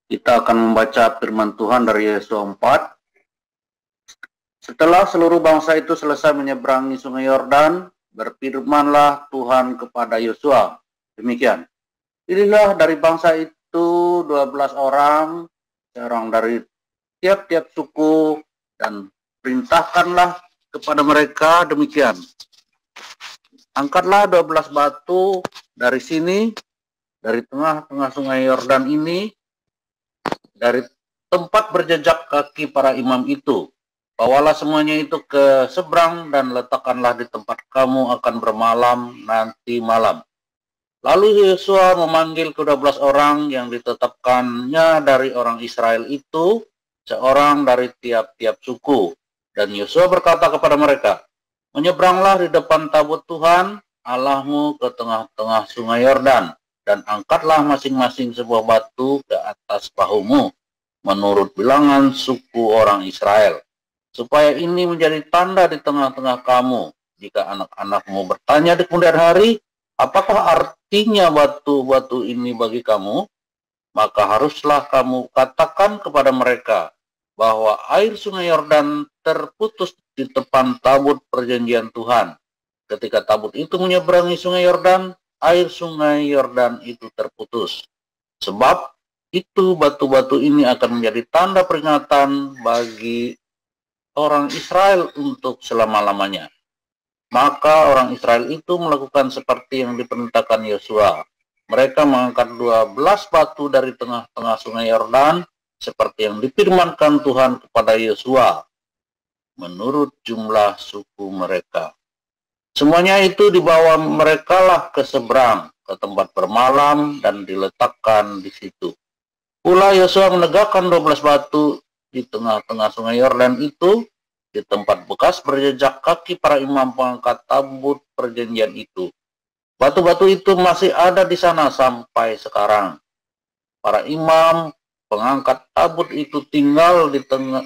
Kita akan membaca firman Tuhan dari Yesaya 4. Setelah seluruh bangsa itu selesai menyeberangi sungai Yordan, berfirmanlah Tuhan kepada Yosua. Demikian. Pilihlah dari bangsa itu 12 orang, seorang dari tiap-tiap suku, dan perintahkanlah kepada mereka demikian. Angkatlah 12 batu dari sini, dari tengah-tengah sungai Yordan ini, dari tempat berjejak kaki para imam itu. Bawalah semuanya itu ke seberang dan letakkanlah di tempat kamu akan bermalam nanti malam. Lalu Yosua memanggil ke-12 orang yang ditetapkannya dari orang Israel itu, seorang dari tiap-tiap suku. Dan Yosua berkata kepada mereka, menyeberanglah di depan tabut Tuhan Allahmu ke tengah-tengah sungai Yordan, dan angkatlah masing-masing sebuah batu ke atas bahumu, menurut bilangan suku orang Israel, supaya ini menjadi tanda di tengah-tengah kamu. Jika anak-anakmu bertanya di kemudian hari, apakah artinya batu-batu ini bagi kamu? Maka haruslah kamu katakan kepada mereka bahwa air sungai Yordan terputus di depan tabut perjanjian Tuhan. Ketika tabut itu menyeberangi sungai Yordan, air sungai Yordan itu terputus. Sebab itu batu-batu ini akan menjadi tanda peringatan bagi orang Israel untuk selama-lamanya. Maka orang Israel itu melakukan seperti yang diperintahkan Yosua. Mereka mengangkat 12 batu dari tengah-tengah sungai Yordan, seperti yang difirmankan Tuhan kepada Yosua, menurut jumlah suku mereka. Semuanya itu dibawa merekalah ke seberang, ke tempat bermalam, dan diletakkan di situ. Pula Yosua menegakkan 12 batu di tengah-tengah sungai Yordan itu, di tempat bekas berjejak kaki para imam pengangkat tabut perjanjian itu. Batu-batu itu masih ada di sana sampai sekarang. Para imam pengangkat tabut itu tinggal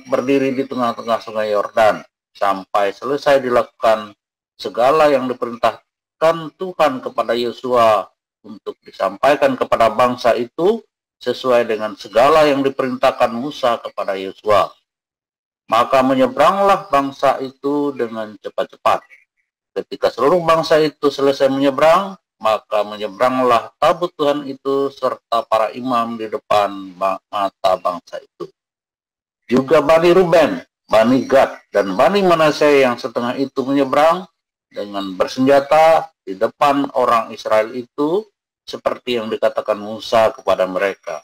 berdiri di tengah-tengah sungai Yordan sampai selesai dilakukan segala yang diperintahkan Tuhan kepada Yosua untuk disampaikan kepada bangsa itu, sesuai dengan segala yang diperintahkan Musa kepada Yosua. Maka menyeberanglah bangsa itu dengan cepat-cepat. Ketika seluruh bangsa itu selesai menyeberang, maka menyeberanglah tabut Tuhan itu serta para imam di depan mata bangsa itu. Juga Bani Ruben, Bani Gad, dan Bani Manasye yang setengah itu menyeberang dengan bersenjata di depan orang Israel itu, seperti yang dikatakan Musa kepada mereka.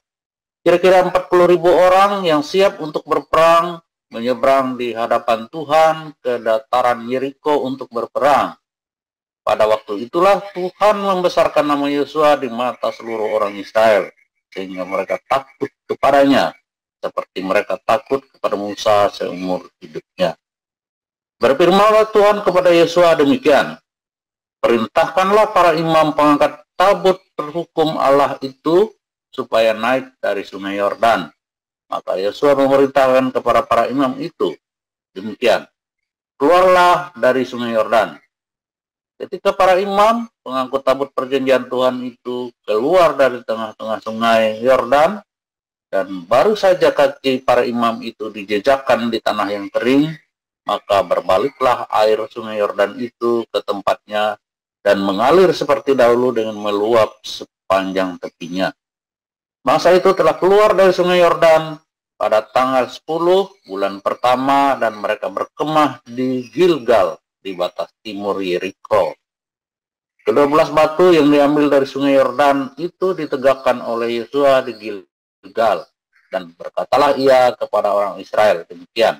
Kira-kira 40.000 orang yang siap untuk berperang menyeberang di hadapan Tuhan ke dataran Yeriko untuk berperang. Pada waktu itulah Tuhan membesarkan nama Yosua di mata seluruh orang Israel, sehingga mereka takut kepadanya, seperti mereka takut kepada Musa seumur hidupnya. Berfirmanlah Tuhan kepada Yosua demikian, perintahkanlah para imam pengangkat tabut perhukum Allah itu supaya naik dari sungai Yordan. Maka Yosua memerintahkan kepada para imam itu demikian, keluarlah dari sungai Yordan. Ketika para imam pengangkut tabut perjanjian Tuhan itu keluar dari tengah-tengah sungai Yordan, dan baru saja kaki para imam itu dijejakkan di tanah yang kering, maka berbaliklah air sungai Yordan itu ke tempatnya dan mengalir seperti dahulu dengan meluap sepanjang tepinya. Masa itu telah keluar dari sungai Yordan pada tanggal 10 bulan pertama, dan mereka berkemah di Gilgal di batas timur Yeriko. Ke-12 batu yang diambil dari sungai Yordan itu ditegakkan oleh Yosua di Gilgal, dan berkatalah ia kepada orang Israel demikian,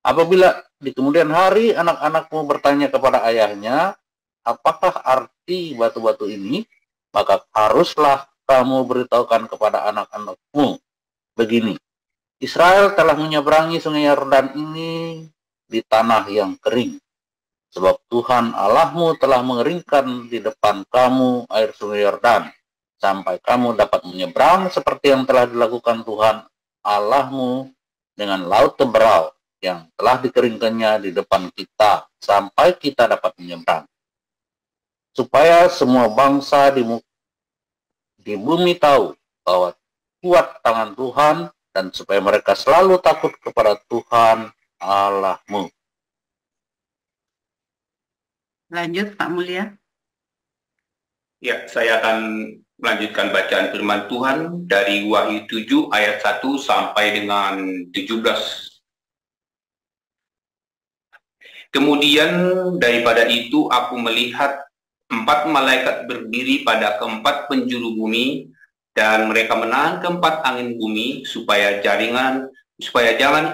apabila di kemudian hari anak-anakmu bertanya kepada ayahnya, apakah arti batu-batu ini, maka haruslah kamu beritahukan kepada anak-anakmu begini, Israel telah menyeberangi sungai Yordan ini di tanah yang kering, sebab Tuhan Allahmu telah mengeringkan di depan kamu air sungai Yordan, sampai kamu dapat menyeberang seperti yang telah dilakukan Tuhan Allahmu dengan laut Teberau yang telah dikeringkannya di depan kita, sampai kita dapat menyeberang. Supaya semua bangsa di bumi tahu bahwa memperkuat tangan Tuhan, dan supaya mereka selalu takut kepada Tuhan Allahmu. Lanjut, Pak Mulia. Ya, saya akan melanjutkan bacaan firman Tuhan dari Wahyu 7 ayat 1 sampai dengan 17. Kemudian daripada itu aku melihat 4 malaikat berdiri pada keempat penjuru bumi, dan mereka menahan keempat angin bumi supaya jangan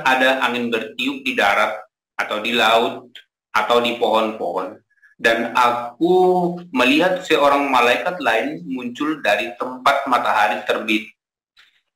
ada angin bertiup di darat atau di laut atau di pohon-pohon. Dan aku melihat seorang malaikat lain muncul dari tempat matahari terbit.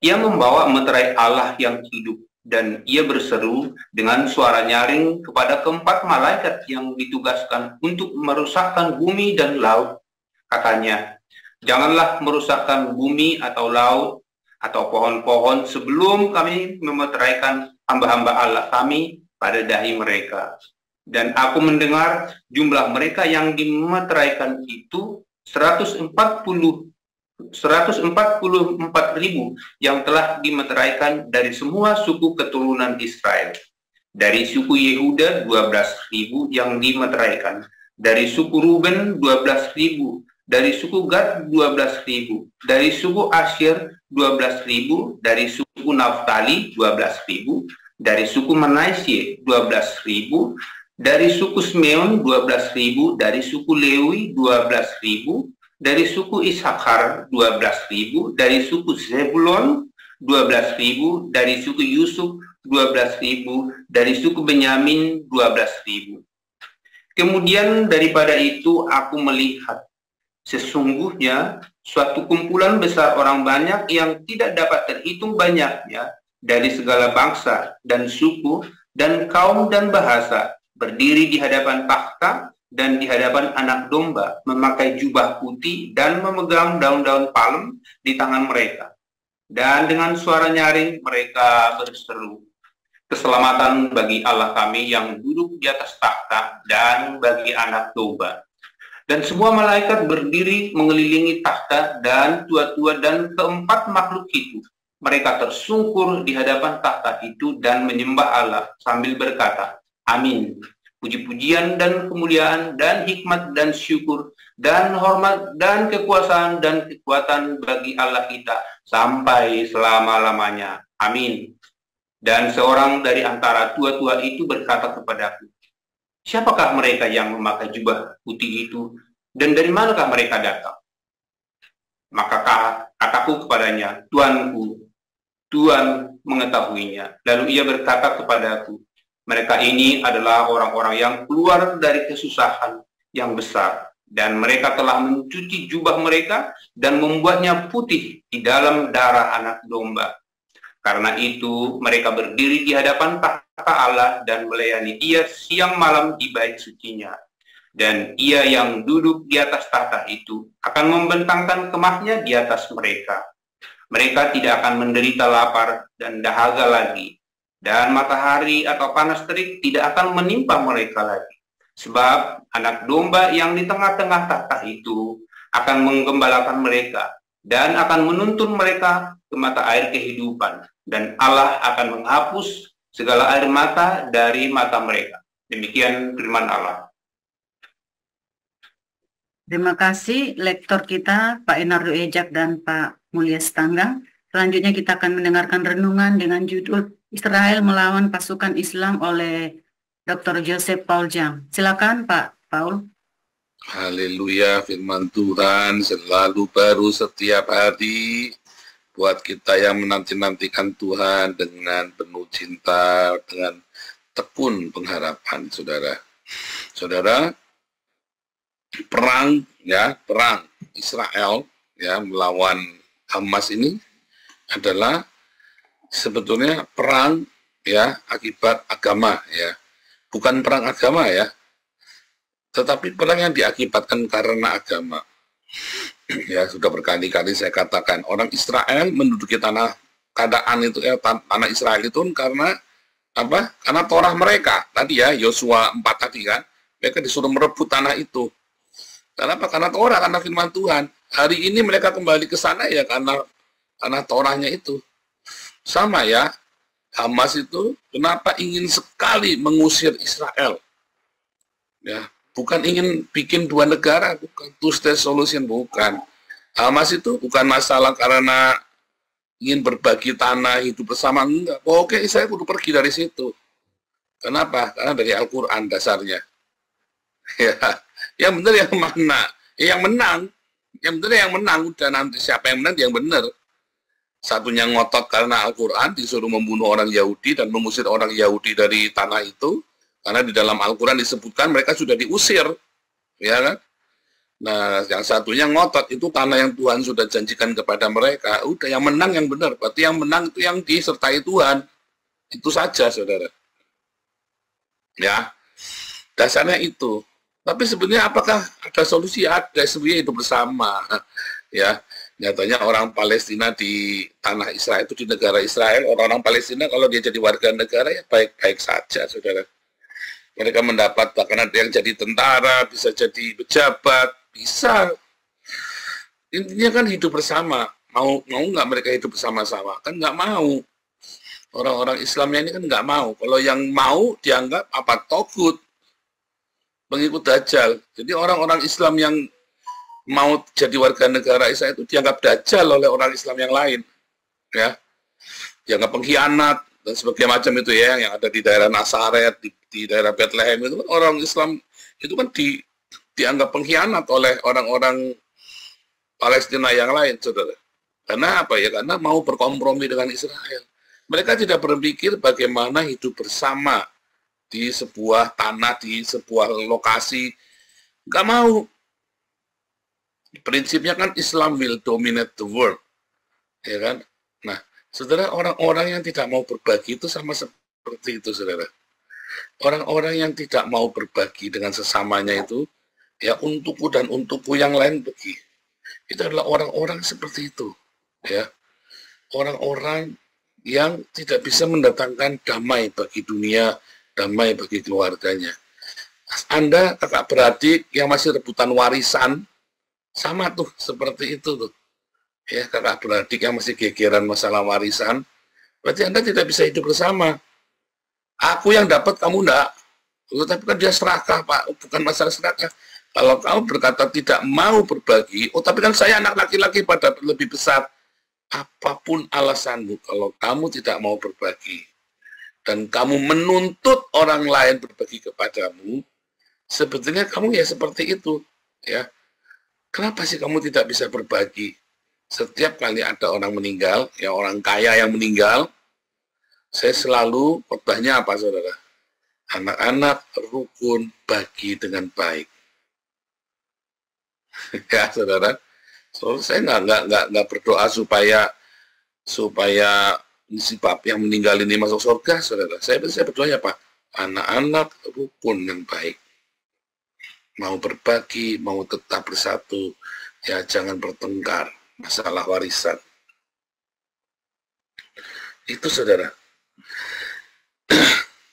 Ia membawa meterai Allah yang hidup, dan ia berseru dengan suara nyaring kepada keempat malaikat yang ditugaskan untuk merusakkan bumi dan laut. Katanya, janganlah merusakkan bumi atau laut atau pohon-pohon sebelum kami memeteraikan hamba-hamba Allah kami pada dahi mereka. Dan aku mendengar jumlah mereka yang dimeteraikan itu 144.000 yang telah dimeteraikan dari semua suku keturunan Israel. Dari suku Yehuda 12.000 yang dimeteraikan. Dari suku Ruben 12.000. Dari suku Gad 12.000. Dari suku Asyir 12.000. Dari suku Naftali 12.000. Dari suku Manasye 12.000. Dari suku Simeon 12.000. Dari suku Lewi 12.000. Dari suku Isakar 12.000, dari suku Zebulon 12.000, dari suku Yusuf 12.000, dari suku Benyamin 12.000. Kemudian daripada itu aku melihat sesungguhnya suatu kumpulan besar orang banyak yang tidak dapat terhitung banyaknya dari segala bangsa dan suku dan kaum dan bahasa berdiri di hadapan takhta dan di hadapan anak domba, memakai jubah putih dan memegang daun-daun palem di tangan mereka. Dan dengan suara nyaring mereka berseru, keselamatan bagi Allah kami yang duduk di atas takhta dan bagi anak domba. Dan semua malaikat berdiri mengelilingi takhta dan tua-tua dan keempat makhluk itu. Mereka tersungkur di hadapan takhta itu dan menyembah Allah sambil berkata, Amin. Puji-pujian dan kemuliaan dan hikmat dan syukur dan hormat dan kekuasaan dan kekuatan bagi Allah kita sampai selama-lamanya. Amin. Dan seorang dari antara tua-tua itu berkata kepadaku, siapakah mereka yang memakai jubah putih itu dan dari manakah mereka datang? Maka kataku kepadanya, Tuanku, Tuhan mengetahuinya. Lalu ia berkata kepadaku, mereka ini adalah orang-orang yang keluar dari kesusahan yang besar, dan mereka telah mencuci jubah mereka dan membuatnya putih di dalam darah anak domba. Karena itu mereka berdiri di hadapan takhta Allah dan melayani Ia siang malam di bait sucinya. Dan Ia yang duduk di atas tahta itu akan membentangkan kemahnya di atas mereka. Mereka tidak akan menderita lapar dan dahaga lagi. Dan matahari atau panas terik tidak akan menimpa mereka lagi. Sebab anak domba yang di tengah-tengah tahta itu akan menggembalakan mereka dan akan menuntun mereka ke mata air kehidupan. Dan Allah akan menghapus segala air mata dari mata mereka. Demikian firman Allah. Terima kasih lektor kita Pak Enardo Ejak dan Pak Mulya Setanggang. Selanjutnya kita akan mendengarkan renungan dengan judul Israel melawan pasukan Islam oleh Dr. Joseph Paul Jang. Silakan Pak Paul. Haleluya, firman Tuhan selalu baru setiap hari buat kita yang menanti-nantikan Tuhan dengan penuh cinta, dengan tekun pengharapan, saudara. Saudara, perang Israel melawan Hamas ini adalah sebetulnya perang akibat agama bukan perang agama tetapi perang yang diakibatkan karena agama. Sudah berkali-kali saya katakan orang Israel menduduki tanah Israel itu karena apa? Karena Torah mereka tadi Yosua 4 tadi kan, mereka disuruh merebut tanah itu. Kenapa? Karena Torah, karena firman Tuhan. Hari ini mereka kembali ke sana karena tanah Torahnya itu. Sama ya, Hamas itu kenapa ingin sekali mengusir Israel? Ya, bukan ingin bikin dua negara, bukan two-state solution, bukan. Hamas itu bukan masalah karena ingin berbagi tanah, hidup bersama, enggak. Oke, Israel kudu pergi dari situ. Kenapa? Karena dari Al-Quran dasarnya. Ya, yang benar yang mana? Yang menang. Yang benar yang menang. Udah nanti siapa yang menang, yang benar. Satunya ngotot karena Al-Quran, disuruh membunuh orang Yahudi dan mengusir orang Yahudi dari tanah itu. Karena di dalam Al-Quran disebutkan mereka sudah diusir. Ya kan? Nah, yang satunya ngotot, itu tanah yang Tuhan sudah janjikan kepada mereka. Udah, yang menang yang benar. Berarti yang menang itu yang disertai Tuhan. Itu saja, saudara. Ya, dasarnya itu. Tapi sebenarnya apakah ada solusi? Ada, sebenarnya hidup bersama. Ya, nyatanya orang Palestina di tanah Israel itu, di negara Israel, orang-orang Palestina kalau dia jadi warga negara ya baik-baik saja, saudara. Mereka mendapat, bahkan ada yang jadi tentara, bisa jadi pejabat, bisa. Intinya kan hidup bersama. Mau nggak mereka hidup bersama-sama? Kan nggak mau. Orang-orang Islamnya ini kan nggak mau. Kalau yang mau dianggap apa? Togut, pengikut Dajjal. Jadi orang-orang Islam yang mau jadi warga negara Israel itu dianggap dajjal oleh orang Islam yang lain, ya, dianggap pengkhianat dan sebagainya macam itu ya, yang ada di daerah Nazaret, di daerah Bethlehem itu kan orang Islam itu kan dianggap pengkhianat oleh orang-orang Palestina yang lain, saudara. Karena apa ya? Karena mau berkompromi dengan Israel. Mereka tidak berpikir bagaimana hidup bersama di sebuah tanah, di sebuah lokasi. Nggak mau. Prinsipnya kan Islam will dominate the world, ya kan? Nah, saudara, orang-orang yang tidak mau berbagi itu sama seperti itu, saudara. Orang-orang yang tidak mau berbagi dengan sesamanya itu, ya untukku dan untukku yang lain pergi. Itu adalah orang-orang seperti itu, ya. Orang-orang yang tidak bisa mendatangkan damai bagi dunia, damai bagi keluarganya. Anda, kakak beradik yang masih rebutan warisan, sama tuh, seperti itu tuh. Ya, kakak beradik yang masih gegeran masalah warisan, berarti Anda tidak bisa hidup bersama. Aku yang dapat, kamu enggak. Tapi kan dia serakah, Pak. Bukan masalah serakah. Kalau kamu berkata tidak mau berbagi, tapi kan saya anak laki-laki pada lebih besar. Apapun alasanmu, kalau kamu tidak mau berbagi, dan kamu menuntut orang lain berbagi kepadamu, sebetulnya kamu ya seperti itu. Ya. Kenapa sih kamu tidak bisa berbagi? Setiap kali ada orang meninggal, ya orang kaya yang meninggal, saya selalu khotbahnya apa, saudara? Anak-anak rukun bagi dengan baik. Ya, saudara. So, saya nggak berdoa supaya si bab yang meninggal ini masuk surga, saudara. Saya berdoa apa? Anak-anak rukun yang baik. Mau berbagi, mau tetap bersatu, ya jangan bertengkar masalah warisan. Itu, saudara.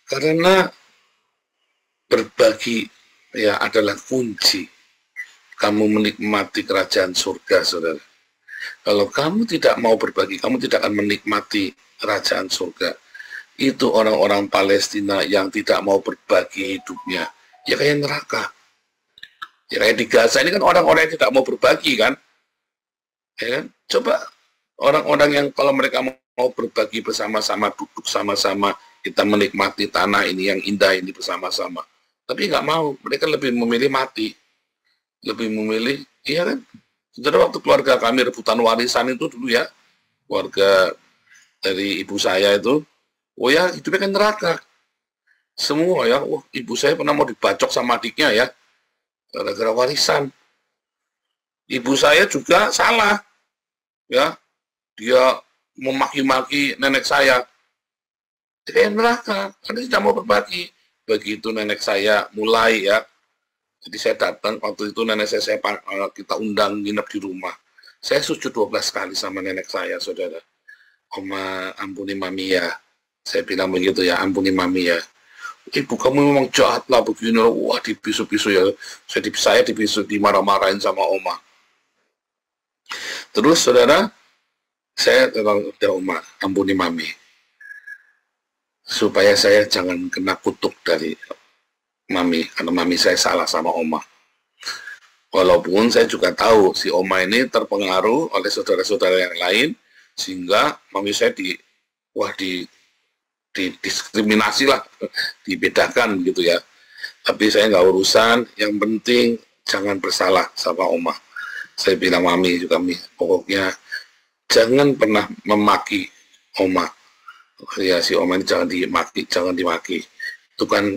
Karena berbagi ya adalah kunci kamu menikmati kerajaan surga, saudara. Kalau kamu tidak mau berbagi, kamu tidak akan menikmati kerajaan surga. Itu orang-orang Palestina yang tidak mau berbagi hidupnya, ya kayak neraka. Ya kayak di Gaza ini kan orang-orang yang tidak mau berbagi kan. Ya kan? Coba orang-orang yang kalau mereka mau berbagi bersama-sama, duduk sama-sama, kita menikmati tanah ini yang indah ini bersama-sama. Tapi nggak mau, mereka lebih memilih mati. Lebih memilih, iya kan? Saudara, waktu keluarga kami rebutan warisan itu dulu ya, keluarga dari ibu saya itu, oh ya hidupnya kan neraka. Semua ya, ibu saya pernah mau dibacok sama adiknya ya, gara-gara warisan. Ibu saya juga salah, ya, dia memaki-maki nenek saya. Kayak neraka, karena tidak mau berbagi. Begitu nenek saya mulai ya, jadi saya datang waktu itu nenek saya kita undang nginep di rumah. Saya sujud 12 kali sama nenek saya, saudara. Oma, ampuni mami ya. Saya bilang begitu ya, ampuni mami ya. Ibu kamu memang jahat lah begini, wah dibisu-bisu ya. Saya dibisu, dimarah-marahin sama oma. Terus saudara, saya tolong udah Oma, ampuni Mami. Supaya saya jangan kena kutuk dari Mami, karena Mami saya salah sama Oma. Walaupun saya juga tahu si Oma ini terpengaruh oleh saudara-saudara yang lain, sehingga Mami saya didiskriminasi lah, dibedakan gitu ya. Tapi saya nggak urusan, yang penting jangan bersalah sama Oma. Saya bilang Mami juga, pokoknya jangan pernah memaki Oma. Ya si Oma ini jangan dimaki. Itu kan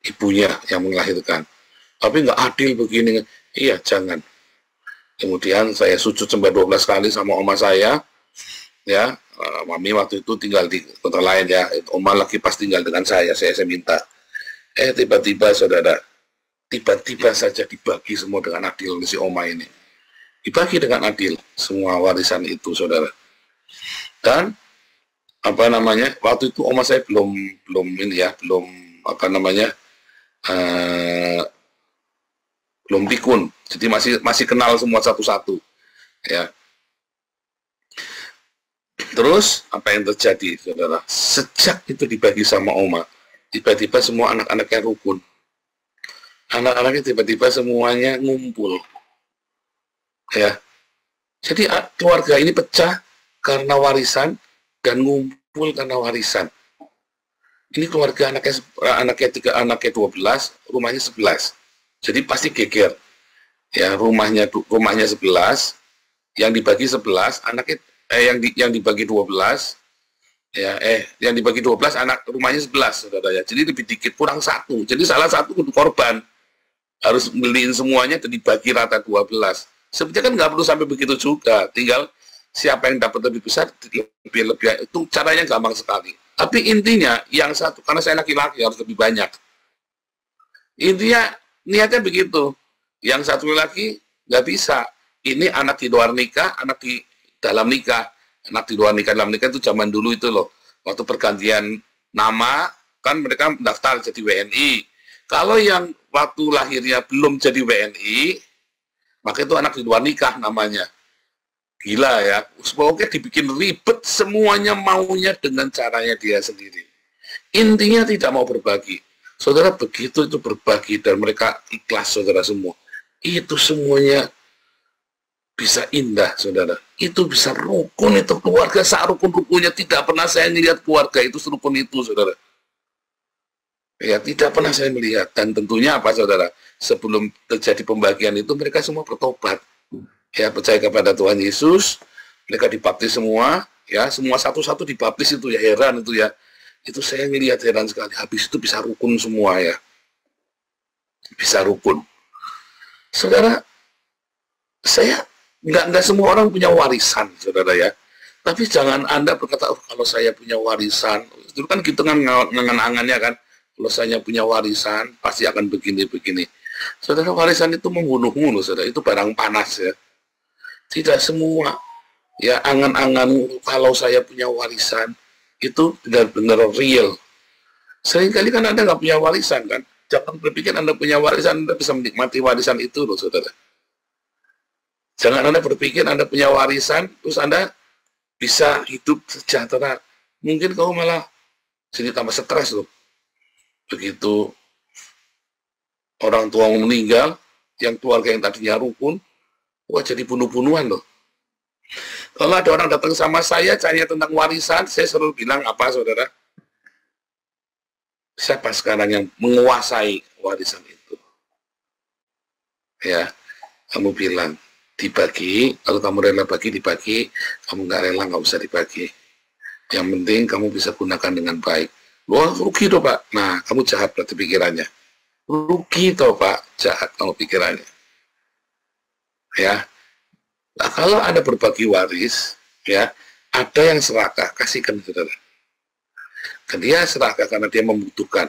ibunya yang melahirkan. Tapi nggak adil begini. Iya, jangan. Kemudian saya sujud sampai 12 kali sama Oma saya. Ya, Mami waktu itu tinggal di kota lain ya. Oma lagi pas tinggal dengan saya minta. Tiba-tiba saudara, tiba-tiba saja dibagi semua dengan adil si Oma ini. Dibagi dengan adil semua warisan itu saudara. Dan waktu itu Oma saya belum belum pikun, jadi masih kenal semua satu-satu ya. Terus apa yang terjadi saudara, sejak itu dibagi sama Oma, tiba-tiba semua anak-anaknya rukun, anak-anaknya tiba-tiba semuanya ngumpul ya. Jadi keluarga ini pecah karena warisan dan ngumpul karena warisan. Ini keluarga anaknya 12, rumahnya 11. Jadi pasti geger. Ya, rumahnya 11, yang dibagi 11, anaknya yang dibagi 12, ya yang dibagi 12 anak rumahnya 11 saudara ya. Jadi lebih dikit, kurang satu. Jadi salah satu kudu korban. Harus beliin semuanya dan dibagi rata 12. Sebenarnya kan nggak perlu sampai begitu juga. Tinggal siapa yang dapat lebih besar, lebih itu caranya gampang sekali. Tapi intinya yang satu, karena saya laki-laki harus lebih banyak. Intinya niatnya begitu. Yang satu lagi nggak bisa. Ini anak di luar nikah, anak di dalam nikah. Anak di luar nikah, dalam nikah itu zaman dulu itu loh. Waktu pergantian nama, kan mereka mendaftar jadi WNI. Kalau yang waktu lahirnya belum jadi WNI, maka itu anak di luar nikah namanya. Gila ya, pokoknya dibikin ribet, semuanya maunya dengan caranya dia sendiri. Intinya tidak mau berbagi. Saudara, begitu itu berbagi dan mereka ikhlas saudara semua. Itu semuanya bisa indah saudara. Itu bisa rukun, itu keluarga sarukun-rukunnya. Tidak pernah saya melihat keluarga itu serukun itu saudara. Ya, tidak pernah saya melihat. Dan tentunya apa saudara, sebelum terjadi pembagian itu mereka semua bertobat. Ya, percaya kepada Tuhan Yesus, mereka dibaptis semua, ya, semua satu-satu dibaptis itu ya, heran itu ya. Itu saya ngelihat heran sekali, habis itu bisa rukun semua ya. Bisa rukun. Saudara, saya nggak semua orang punya warisan, saudara ya. Tapi jangan Anda berkata, kalau saya punya warisan, itu kan gitu kan ngangan-angannya kan, kalau saya punya warisan, pasti akan begini-begini. Saudara, warisan itu membunuhmu, saudara, itu barang panas ya. Tidak semua ya angan-angan kalau saya punya warisan itu benar-benar real. Seringkali kan Anda nggak punya warisan kan, jangan berpikir Anda punya warisan Anda bisa menikmati warisan itu loh saudara. Jangan Anda berpikir Anda punya warisan terus Anda bisa hidup sejahtera. Mungkin kamu malah jadi tambah stres loh. Begitu orang tua meninggal, yang keluarga yang tadinya rukun, wah jadi bunuh-bunuhan loh. Kalau ada orang datang sama saya tanya tentang warisan, saya selalu bilang apa saudara? Siapa sekarang yang menguasai warisan itu? Ya, kamu bilang dibagi, kalau kamu rela bagi dibagi, kamu nggak rela nggak usah dibagi. Yang penting kamu bisa gunakan dengan baik. Wah rugi toh Pak. Nah kamu jahat berarti pikirannya. Rugi toh Pak, jahat kamu pikirannya. Ya. Nah, kalau Anda berbagi waris, ya, ada yang serakah, kasihkan saudara. Dan dia serakah karena dia membutuhkan.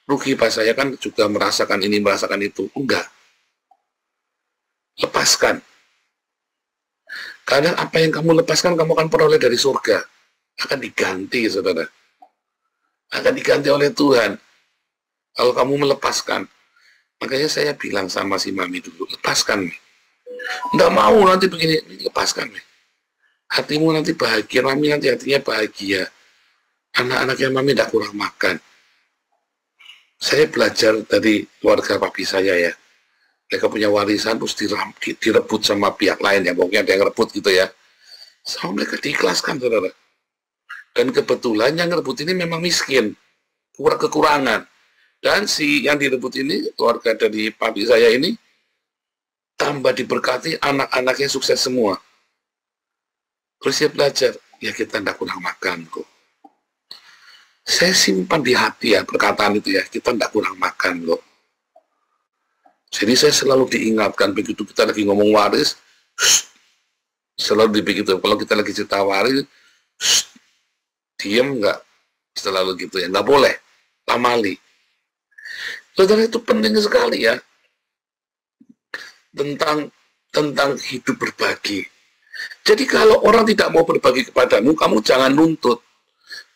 Rugi Pak, saya kan juga merasakan ini, merasakan itu. Enggak. Lepaskan. Karena apa yang kamu lepaskan, kamu akan peroleh dari surga. Akan diganti, saudara. Akan diganti oleh Tuhan. Kalau kamu melepaskan. Makanya saya bilang sama si Mami dulu, lepaskan nih. Nggak mau nanti begini, lepaskan nih. hatimu nanti bahagia, mami nanti hatinya bahagia. Anak-anaknya mami tidak kurang makan. Saya belajar dari keluarga papi saya ya. Mereka punya warisan terus direbut sama pihak lain ya, pokoknya ada yang rebut gitu ya. Sama mereka diikhlaskan, saudara. Dan kebetulan yang rebut ini memang miskin, kekurangan. Dan si yang direbut ini, keluarga dari papi saya ini, tambah diberkati, anak-anaknya sukses semua. Terus saya belajar, ya kita tidak kurang makan kok. Saya simpan di hati ya perkataan itu ya, kita tidak kurang makan loh. Jadi saya selalu diingatkan begitu kita lagi ngomong waris, selalu begitu. Kalau kita lagi cerita waris, diam nggak, selalu gitu ya, nggak boleh, pamali. Saudara, itu penting sekali ya, tentang hidup berbagi. Jadi kalau orang tidak mau berbagi kepadamu, kamu jangan nuntut.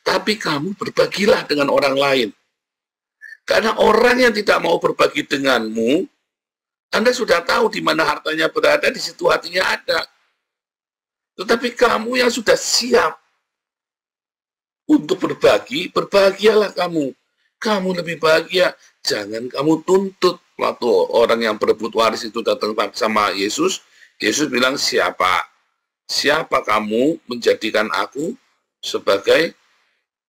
Tapi kamu berbagilah dengan orang lain. Karena orang yang tidak mau berbagi denganmu, Anda sudah tahu di mana hartanya berada, di situ hatinya ada. Tetapi kamu yang sudah siap untuk berbagi, berbahagialah kamu. Kamu lebih bahagia. Jangan kamu tuntut. Waktu orang yang berebut waris itu datang sama Yesus, Yesus bilang, siapa kamu menjadikan aku sebagai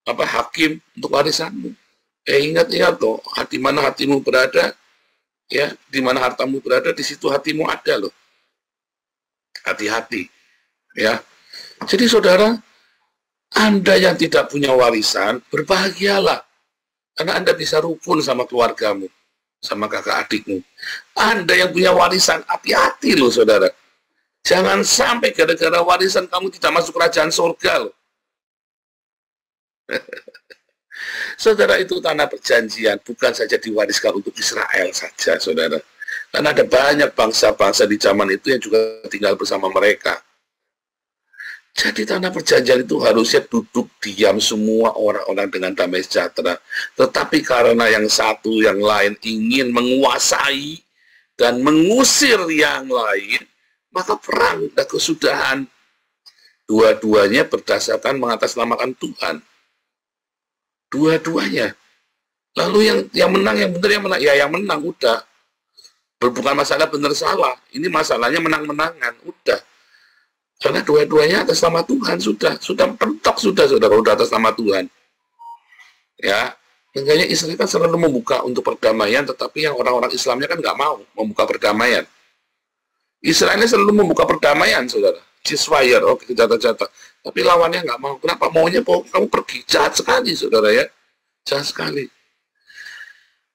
hakim untuk warisanmu. Ingat toh, di mana hatimu berada, ya, di mana hartamu berada, di situ hatimu ada loh. Hati-hati, ya. Jadi saudara, Anda yang tidak punya warisan, berbahagialah. Karena Anda bisa rukun sama keluargamu, sama kakak adikmu. Anda yang punya warisan, hati-hati loh saudara. Jangan sampai gara-gara warisan kamu tidak masuk kerajaan surga loh. Saudara, itu tanah perjanjian, bukan saja diwariskan untuk Israel saja, saudara. Karena ada banyak bangsa-bangsa di zaman itu yang juga tinggal bersama mereka. Jadi tanah perjanjian itu harusnya duduk diam semua orang-orang dengan damai sejahtera. Tetapi karena yang satu yang lain ingin menguasai dan mengusir yang lain, maka perang dan kesudahan. Dua-duanya berdasarkan mengatasnamakan Tuhan. Dua-duanya. Lalu yang menang, yang benar, yang menang. Ya yang menang, udah. Bukan masalah benar salah. Ini masalahnya menang-menangan, udah. Karena dua-duanya atas nama Tuhan, sudah pentok, sudah atas nama Tuhan. Ya, makanya Israel kan selalu membuka untuk perdamaian, tetapi yang orang-orang Islamnya kan nggak mau membuka perdamaian. Israelnya selalu membuka perdamaian, saudara. Ceasefire, oke, jatah-jatah. Tapi lawannya nggak mau. Kenapa? Maunya kamu pergi. Jahat sekali, saudara ya. Jahat sekali.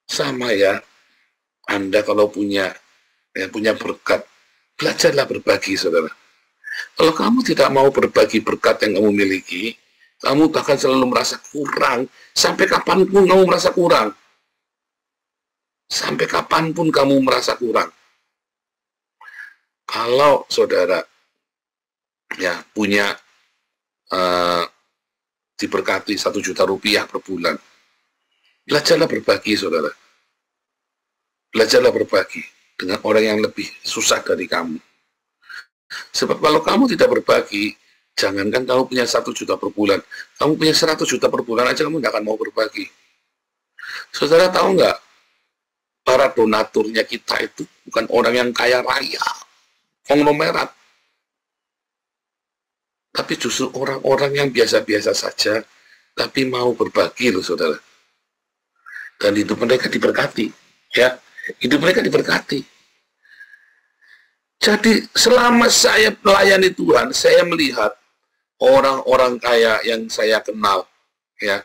Sama ya, Anda kalau punya berkat, belajarlah berbagi, saudara. Kalau kamu tidak mau berbagi berkat yang kamu miliki, kamu bahkan selalu merasa kurang. Sampai kapanpun kamu merasa kurang. Sampai kapanpun kamu merasa kurang. Kalau saudara ya punya diberkati 1 juta rupiah per bulan, belajarlah berbagi, saudara. Belajarlah berbagi dengan orang yang lebih susah dari kamu. Sebab kalau kamu tidak berbagi, jangankan kamu punya 1 juta per bulan, kamu punya 100 juta per bulan aja kamu tidak akan mau berbagi. Saudara tahu nggak, para donaturnya kita itu bukan orang yang kaya raya, konglomerat, tapi justru orang-orang yang biasa-biasa saja, tapi mau berbagi loh, saudara. Dan hidup mereka diberkati, ya, hidup mereka diberkati. Jadi selama saya melayani Tuhan, saya melihat orang-orang kaya yang saya kenal, ya,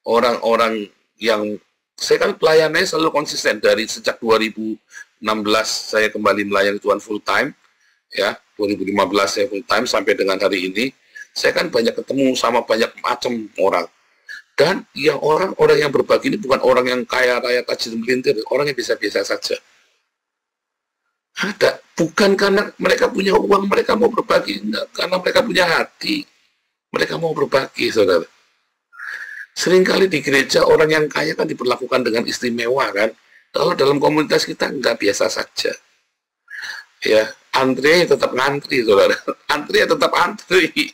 orang-orang yang saya kan pelayanannya selalu konsisten dari sejak 2016 saya kembali melayani Tuhan full time, ya, 2015 saya full time sampai dengan hari ini. Saya kan banyak ketemu sama banyak macam orang. Dan yang orang-orang yang berbagi ini bukan orang yang kaya raya tajir melintir, orang yang biasa-biasa saja. Ada, bukan karena mereka punya uang mereka mau berbagi, enggak, karena mereka punya hati, mereka mau berbagi, saudara. Seringkali di gereja orang yang kaya kan diperlakukan dengan istimewa kan. Kalau dalam komunitas kita enggak, biasa saja. Ya, antri tetap ngantri, saudara. Antri ya tetap antri.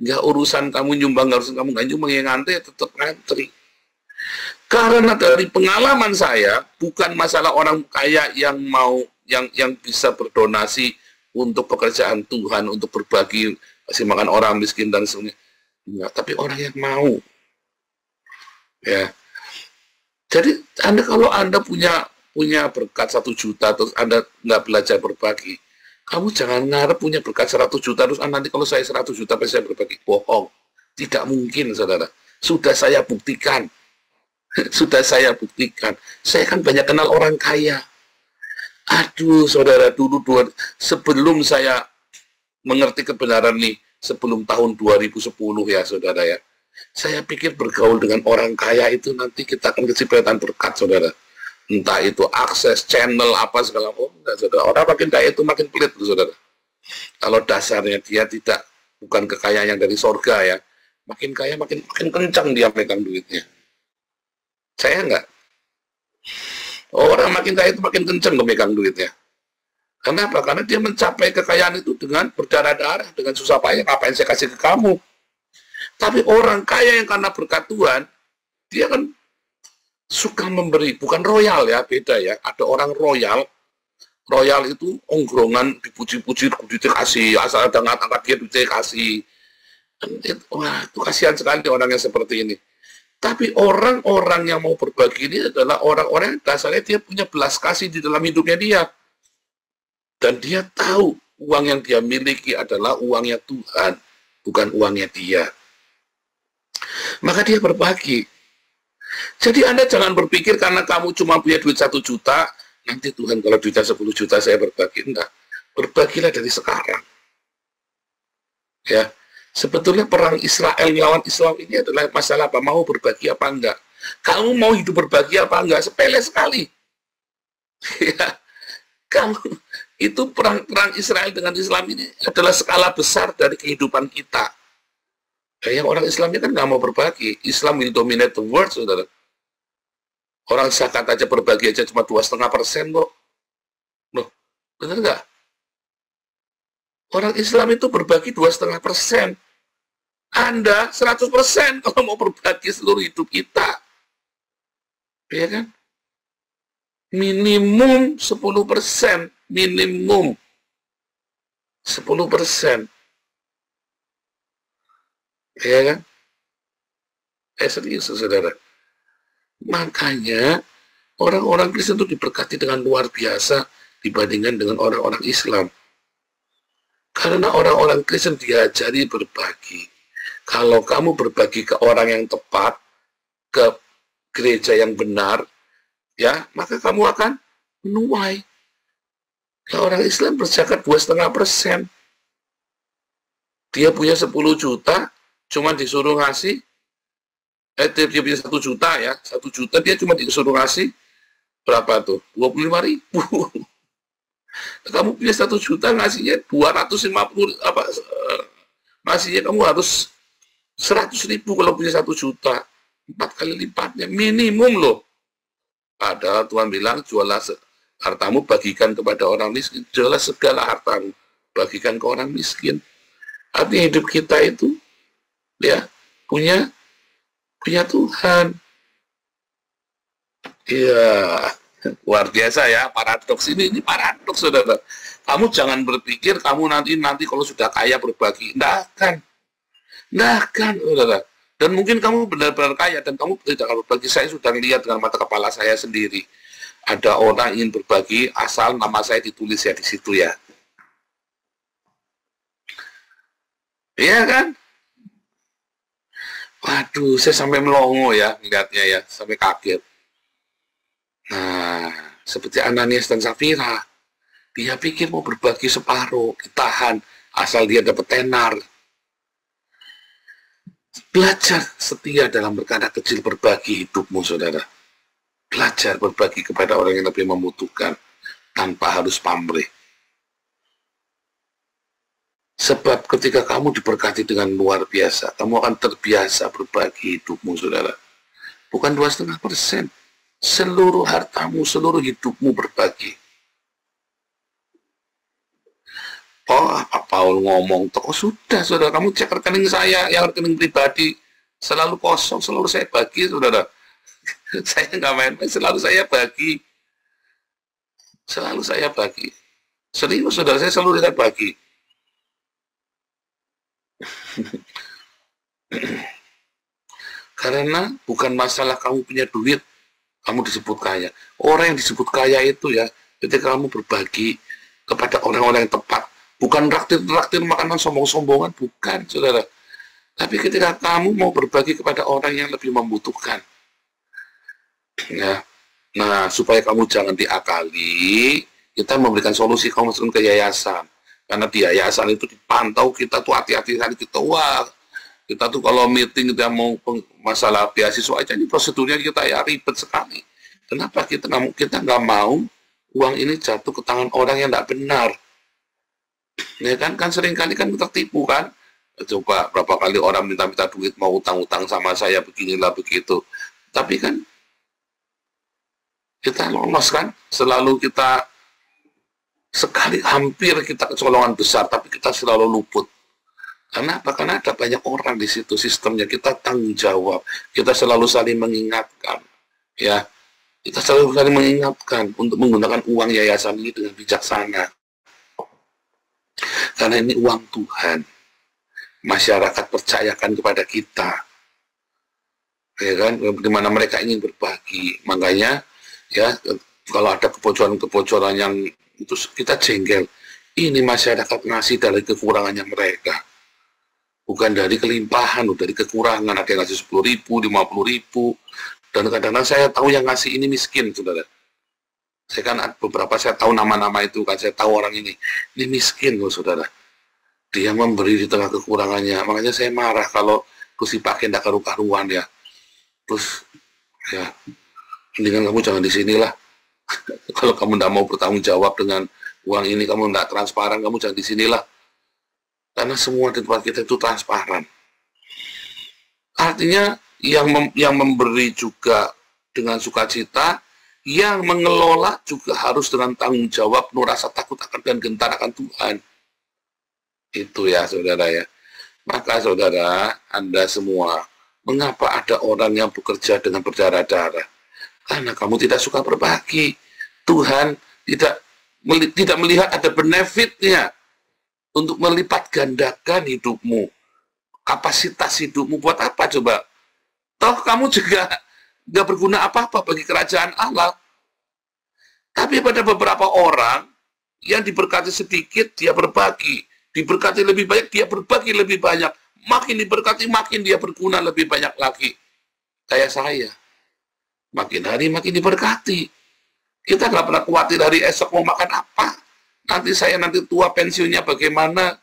Nggak urusan kamu nyumbang, nggak urusan kamu nggak nyumbang, yang ngantri ya tetap ngantri. Karena dari pengalaman saya, bukan masalah orang kaya yang mau, yang bisa berdonasi untuk pekerjaan Tuhan, untuk berbagi, kasih makan orang miskin dan sebagainya. Enggak, tapi orang yang mau. Ya. Jadi kalau Anda punya berkat 1 juta, terus Anda nggak belajar berbagi, kamu jangan ngarep punya berkat 100 juta, terus nanti kalau saya 100 juta, pasti saya berbagi. Bohong. Tidak mungkin, saudara. Sudah saya buktikan. Sudah saya buktikan. Saya kan banyak kenal orang kaya. Aduh, saudara, sebelum saya mengerti kebenaran nih, sebelum tahun 2010 ya, saudara ya, saya pikir bergaul dengan orang kaya itu nanti kita akan kecipratan berkat, saudara. Entah itu akses channel apa segala macam. Enggak, saudara. Orang makin kaya itu makin pelit, saudara. Kalau dasarnya dia bukan kekayaan yang dari sorga ya, makin kaya makin kencang dia megang duitnya. Saya enggak. Orang makin kaya itu makin kencang memegang duitnya. Kenapa? Karena dia mencapai kekayaan itu dengan berdarah-darah, dengan susah payah. Apa yang saya kasih ke kamu? Tapi orang kaya yang karena berkat Tuhan, dia kan suka memberi. Bukan royal ya, beda ya. Ada orang royal. Royal itu ongkrongan, dipuji-puji, dikasih. Asal ada ngangkat dia, dikasih. Wah, itu kasihan sekali orang yang seperti ini. Tapi orang-orang yang mau berbagi ini adalah orang-orang yang dasarnya dia punya belas kasih di dalam hidupnya dia. Dan dia tahu uang yang dia miliki adalah uangnya Tuhan, bukan uangnya dia. Maka dia berbagi. Jadi Anda jangan berpikir karena kamu cuma punya duit 1 juta, nanti Tuhan kalau duitnya 10 juta saya berbagi. Enggak. Berbagilah dari sekarang. Ya. Sebetulnya perang Israel melawan Islam ini adalah masalah apa? Mau berbagi apa enggak? Kamu mau hidup berbagi apa enggak? Sepele sekali. Ya. Kamu itu perang Israel dengan Islam ini adalah skala besar dari kehidupan kita. Yang orang Islamnya kan nggak mau berbagi. Islam will dominate the world, saudara. Orang zakat aja berbagi aja cuma 2,5% kok. Loh, benar nggak? Orang Islam itu berbagi 2,5%. Anda 100% kalau mau berbagi seluruh hidup kita. Ya kan? Minimum 10%. Minimum 10%. Ya kan? Serius, saudara. Makanya orang-orang Kristen itu diberkati dengan luar biasa dibandingkan dengan orang-orang Islam. Karena orang-orang Kristen diajari berbagi. Kalau kamu berbagi ke orang yang tepat, ke gereja yang benar, ya, maka kamu akan menuai. Kalau orang Islam berzakat 2,5%. Dia punya 10 juta, cuma disuruh ngasih, dia punya 1 juta ya, 1 juta dia cuma disuruh ngasih, berapa tuh? 25.000. Kamu punya 1 juta, ngasihnya 250, ngasihnya kamu harus 100.000 kalau punya 1 juta. 4 kali lipatnya, minimum loh. Padahal Tuhan bilang, jualah hartamu, bagikan kepada orang miskin. Jualah segala hartamu, bagikan ke orang miskin. Artinya hidup kita itu, ya, punya Tuhan. Iya, luar biasa ya, paradoks ini paradoks, saudara. Kamu jangan berpikir kamu nanti kalau sudah kaya berbagi. Nggak akan, saudara. Dan mungkin kamu benar-benar kaya dan kamu tidak akan berbagi. Saya sudah lihat dengan mata kepala saya sendiri. Ada orang ingin berbagi asal nama saya ditulis ya di situ ya. Iya kan? Waduh, saya sampai melongo ya melihatnya ya, sampai kaget. Nah, seperti Ananias dan Safira, dia pikir mau berbagi separuh, ditahan, asal dia dapat tenar. Belajar setia dalam perkara kecil, berbagi hidupmu, saudara. Belajar berbagi kepada orang yang lebih membutuhkan, tanpa harus pamrih. Sebab ketika kamu diberkati dengan luar biasa, kamu akan terbiasa berbagi hidupmu, saudara. Bukan 2,5%. Seluruh hartamu, seluruh hidupmu berbagi. Paul ngomong, oh sudah, saudara, kamu cek rekening saya, yang rekening pribadi, selalu kosong, selalu saya bagi, saudara. Saya nggak main-main, selalu saya bagi. Selalu saya bagi. Serius, saudara, saya selalu saya bagi. Karena bukan masalah kamu punya duit, kamu disebut kaya. Orang yang disebut kaya itu ya, ketika kamu berbagi kepada orang-orang yang tepat, bukan traktir makanan sombong-sombongan, bukan, saudara. Tapi ketika kamu mau berbagi kepada orang yang lebih membutuhkan, ya, nah supaya kamu jangan diakali, kita memberikan solusi, kamu masukin ke yayasan. Karena di yayasan itu dipantau, kita tuh hati-hati kali kita, wah, kita tuh kalau meeting kita mau masalah beasiswa aja, ini prosedurnya kita ya ribet sekali. Kenapa kita nggak mau uang ini jatuh ke tangan orang yang nggak benar? Ya kan sering kali kan kita tipu kan. Coba berapa kali orang minta-minta duit, mau utang-utang sama saya, beginilah begitu. Tapi kan kita lolos kan, selalu kita sekali hampir kita kecolongan besar, tapi kita selalu luput. Karena apa? Karena ada banyak orang di situ, sistemnya kita tanggung jawab, kita selalu saling mengingatkan, ya. Kita selalu saling mengingatkan untuk menggunakan uang yayasan ini dengan bijaksana. Karena ini uang Tuhan. Masyarakat percayakan kepada kita. Ya kan? Di mana mereka ingin berbagi. Makanya ya kalau ada kebocoran-kebocoran yang itu kita jengkel. Ini masyarakat ngasih dari kekurangannya mereka. Bukan dari kelimpahan, dari kekurangan. Ada yang ngasih 10.000, 50.000. Dan kadang-kadang saya tahu yang ngasih ini miskin, saudara. Saya kan beberapa saya tahu nama-nama itu kan, saya tahu orang ini miskin loh, saudara. Dia memberi di tengah kekurangannya. Makanya saya marah kalau terus dipakai tidak karu-karuan ya. Terus ya, mendingan kamu jangan di sinilah. Kalau kamu tidak mau bertanggung jawab dengan uang ini, kamu tidak transparan, kamu jangan di sinilah. Karena semua di tempat kita itu transparan. Artinya yang memberi juga dengan sukacita, yang mengelola juga harus dengan tanggung jawab, penuh rasa takut akan dan gentar akan Tuhan. Itu ya saudara ya. Maka saudara, Anda semua, mengapa ada orang yang bekerja dengan berdarah-darah? Karena kamu tidak suka berbagi. Tuhan tidak melihat ada benefitnya untuk melipat gandakan hidupmu. Kapasitas hidupmu buat apa coba? Toh kamu juga nggak berguna apa-apa bagi kerajaan Allah. Tapi pada beberapa orang yang diberkati sedikit, dia berbagi. Diberkati lebih banyak, dia berbagi lebih banyak. Makin diberkati, makin dia berguna lebih banyak lagi. Kayak saya. Makin hari makin diberkati. Kita nggak pernah khawatir hari esok mau makan apa. Nanti tua pensiunnya bagaimana.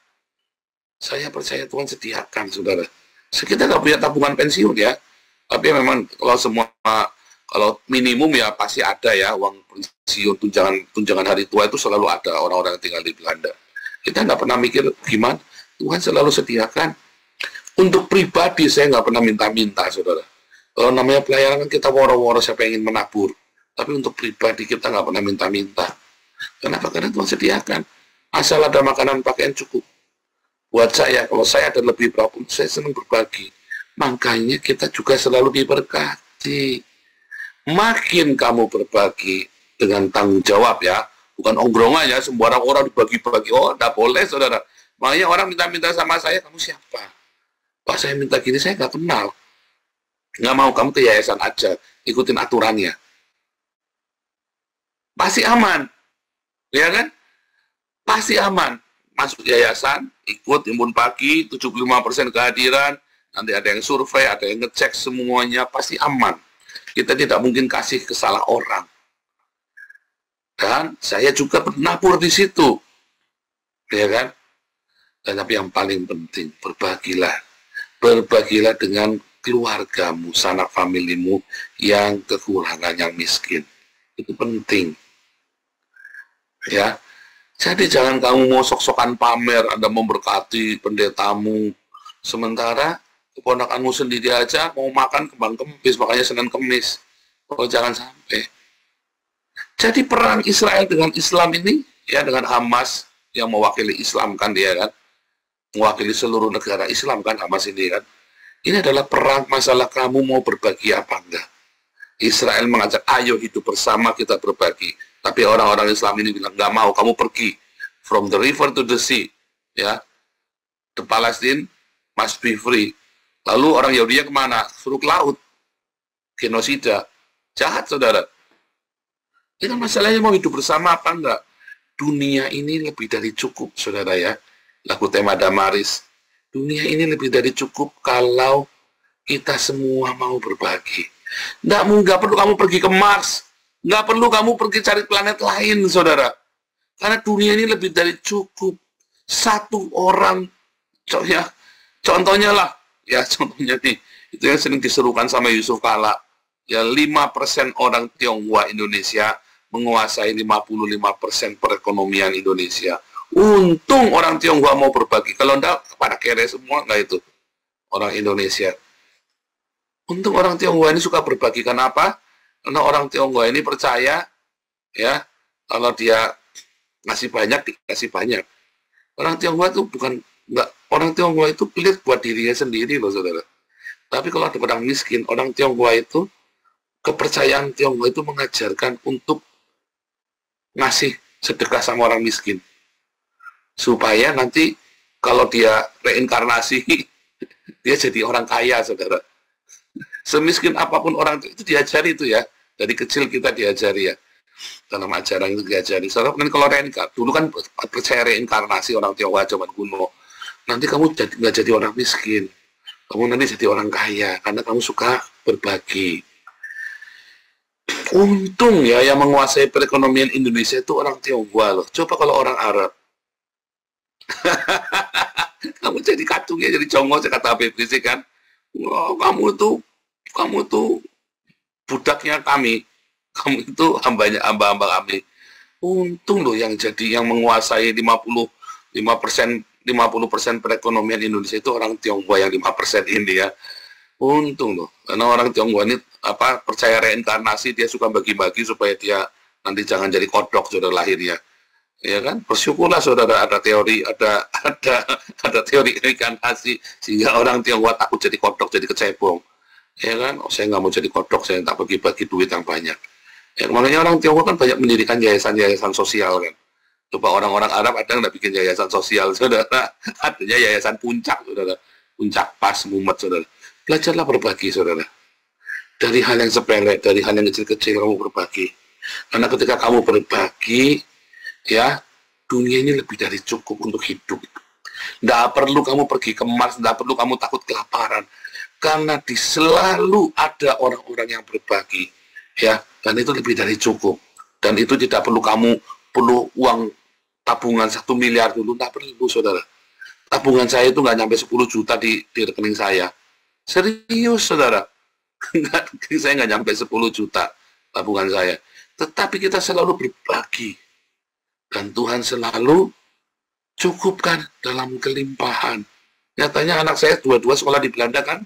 Saya percaya Tuhan sediakan, saudara. Kita nggak punya tabungan pensiun ya. Tapi memang kalau minimum ya pasti ada ya, uang pensiun, tunjangan hari tua itu selalu ada orang-orang yang tinggal di Belanda. Kita nggak pernah mikir gimana, Tuhan selalu sediakan. Untuk pribadi saya nggak pernah minta-minta, saudara. Kalau namanya pelayanan kan kita woro-woro siapa yang ingin menabur. Tapi untuk pribadi kita nggak pernah minta-minta. Kenapa? Karena Tuhan sediakan. Asal ada makanan pakaian cukup. Buat saya, kalau saya ada lebih berapapun, saya senang berbagi. Makanya kita juga selalu diberkati. Makin kamu berbagi dengan tanggung jawab ya, bukan ongkrongan ya, sembarang orang dibagi-bagi. Oh, tidak boleh, saudara. Makanya orang minta-minta sama saya, kamu siapa? Pak, saya minta gini, saya nggak kenal. Nggak mau, kamu ke yayasan aja, ikutin aturannya. Pasti aman. Ya kan? Pasti aman. Masuk yayasan, ikut imbun pagi, 75% kehadiran, nanti ada yang survei, ada yang ngecek semuanya, pasti aman. Kita tidak mungkin kasih ke salah orang. Dan saya juga bernabur di situ. Ya kan? Tapi yang paling penting, berbagilah. Berbagilah dengan keluargamu, sanak familimu yang kekurangan, yang miskin. Itu penting. Ya. Jadi jangan kamu mau sok-sokan pamer, Anda memberkati pendetamu. Sementara keponakanmu sendiri aja mau makan kembang kempis, makanya Senin Kemis. Oh, jangan sampai. Jadi perang Israel dengan Islam ini, ya dengan Hamas yang mewakili Islam kan dia kan, mewakili seluruh negara Islam kan, Hamas ini kan. Ini adalah perang masalah kamu mau berbagi apa enggak. Israel mengajak, ayo hidup bersama, kita berbagi. Tapi orang-orang Islam ini bilang, nggak mau, kamu pergi. From the river to the sea. Ya, the Palestine must be free. Lalu orang Yahudi kemana? Suruh ke laut. Genosida. Jahat, saudara. Ini masalahnya mau hidup bersama apa enggak. Dunia ini lebih dari cukup, saudara ya. Lagu tema Damaris. Dunia ini lebih dari cukup kalau kita semua mau berbagi. Nggak perlu kamu pergi ke Mars. Nggak perlu kamu pergi cari planet lain, saudara. Karena dunia ini lebih dari cukup. Satu orang, contohnya lah, ya contohnya nih, itu yang sering diserukan sama Yusuf Kala. Ya 5% orang Tionghoa Indonesia menguasai 55% perekonomian Indonesia. Untung orang Tionghoa mau berbagi. Kalau enggak, pada kere semua, enggak itu. Orang Indonesia. Untung orang Tionghoa ini suka berbagi. Kenapa? Karena orang Tionghoa ini percaya, ya, kalau dia ngasih banyak, dikasih banyak. Orang Tionghoa itu orang Tionghoa itu pelit buat dirinya sendiri loh, saudara. Tapi kalau ada orang miskin, orang Tionghoa itu, kepercayaan Tionghoa itu mengajarkan untuk ngasih sedekah sama orang miskin. Supaya nanti kalau dia reinkarnasi, dia jadi orang kaya, saudara. Semiskin apapun orang itu diajari itu ya. Dari kecil kita diajari ya. Dalam ajaran itu diajari. Soalnya kan kalau dulu kan percaya reinkarnasi orang Tionghoa zaman kuno. Nanti kamu nggak jadi orang miskin. Kamu nanti jadi orang kaya. Karena kamu suka berbagi. Untung ya yang menguasai perekonomian Indonesia itu orang Tionghoa loh. Coba kalau orang Arab. Kamu jadi kacungnya, jadi congok, kata Habib Rizik kan. Oh, kamu tuh budaknya kami. Kamu itu hamba-hamba kami. Untung loh yang menguasai 50% perekonomian Indonesia itu orang Tionghoa yang 5% ini ya. Untung loh. Karena orang Tionghoa ini percaya reinkarnasi, dia suka bagi-bagi supaya dia nanti jangan jadi kodok sudah lahirnya. Ya kan? Bersyukurlah saudara ada teori reinkarnasi sehingga orang Tionghoa takut jadi kodok, jadi kecebong. Ya kan? Oh, saya nggak mau jadi kodok, saya tak bagi-bagi duit yang banyak. Ya, makanya orang Tionghoa kan banyak mendirikan yayasan-yayasan sosial kan. Coba orang-orang Arab ada nggak bikin yayasan sosial, saudara? Adanya yayasan Puncak, saudara. Puncak Pas, Mumet, saudara. Belajarlah berbagi, saudara. Dari hal yang sepele, dari hal yang kecil-kecil kamu berbagi. Karena ketika kamu berbagi, ya, dunia ini lebih dari cukup untuk hidup. Nggak perlu kamu pergi ke Mars, nggak perlu kamu takut kelaparan. Karena selalu ada orang-orang yang berbagi. Ya, dan itu lebih dari cukup. Dan itu tidak perlu kamu perlu uang tabungan 1 miliar dulu, nggak perlu, saudara. Tabungan saya itu nggak nyampe 10 juta di rekening saya. Serius, saudara. Saya nggak nyampe 10 juta tabungan saya. Tetapi kita selalu berbagi. Dan Tuhan selalu cukupkan dalam kelimpahan. Nyatanya anak saya dua-dua sekolah di Belanda kan.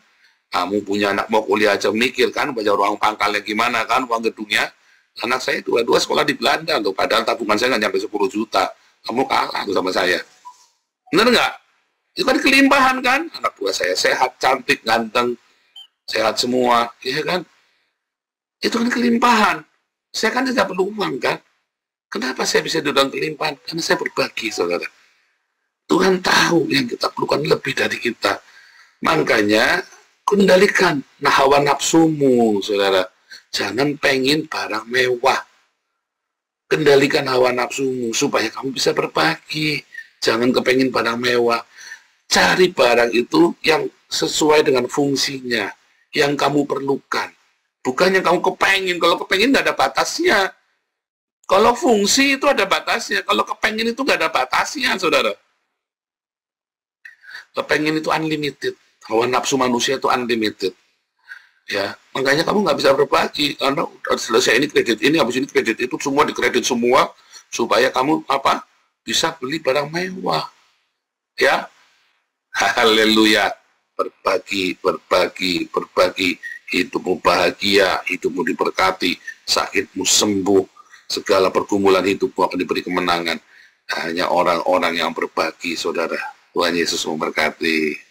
Kamu punya anak mau kuliah aja mikir kan, bayar ruang pangkalnya gimana kan, uang gedungnya. Anak saya dua-dua sekolah di Belanda loh, padahal tabungan saya nggak nyampe 10 juta. Kamu kalah tuh sama saya. Bener nggak? Itu kan kelimpahan kan? Anak buah saya sehat, cantik, ganteng, sehat semua, ya kan? Itu kan kelimpahan. Saya kan tidak perlu uang kan? Kenapa saya bisa dibilang kelimpahan? Karena saya berbagi, saudara. Tuhan tahu yang kita perlukan lebih dari kita. Makanya, kendalikan hawa nafsumu, saudara. Jangan pengen barang mewah. Kendalikan hawa nafsumu supaya kamu bisa berbagi. Jangan kepengin barang mewah. Cari barang itu yang sesuai dengan fungsinya, yang kamu perlukan. Bukan yang kamu kepengin. Kalau kepengin nggak ada batasnya. Kalau fungsi itu ada batasnya. Kalau kepengin itu nggak ada batasnya, saudara. Kepengin itu unlimited. Hawa nafsu manusia itu unlimited. Ya, makanya kamu nggak bisa berbagi karena selesai ini kredit ini, habis ini kredit itu, semua dikredit semua supaya kamu bisa beli barang mewah. Ya, haleluya. Berbagi, berbagi, berbagi. Hidupmu bahagia, hidupmu diberkati, sakitmu sembuh, segala pergumulan hidupmu akan diberi kemenangan. Hanya orang-orang yang berbagi, saudara. Tuhan Yesus memberkati.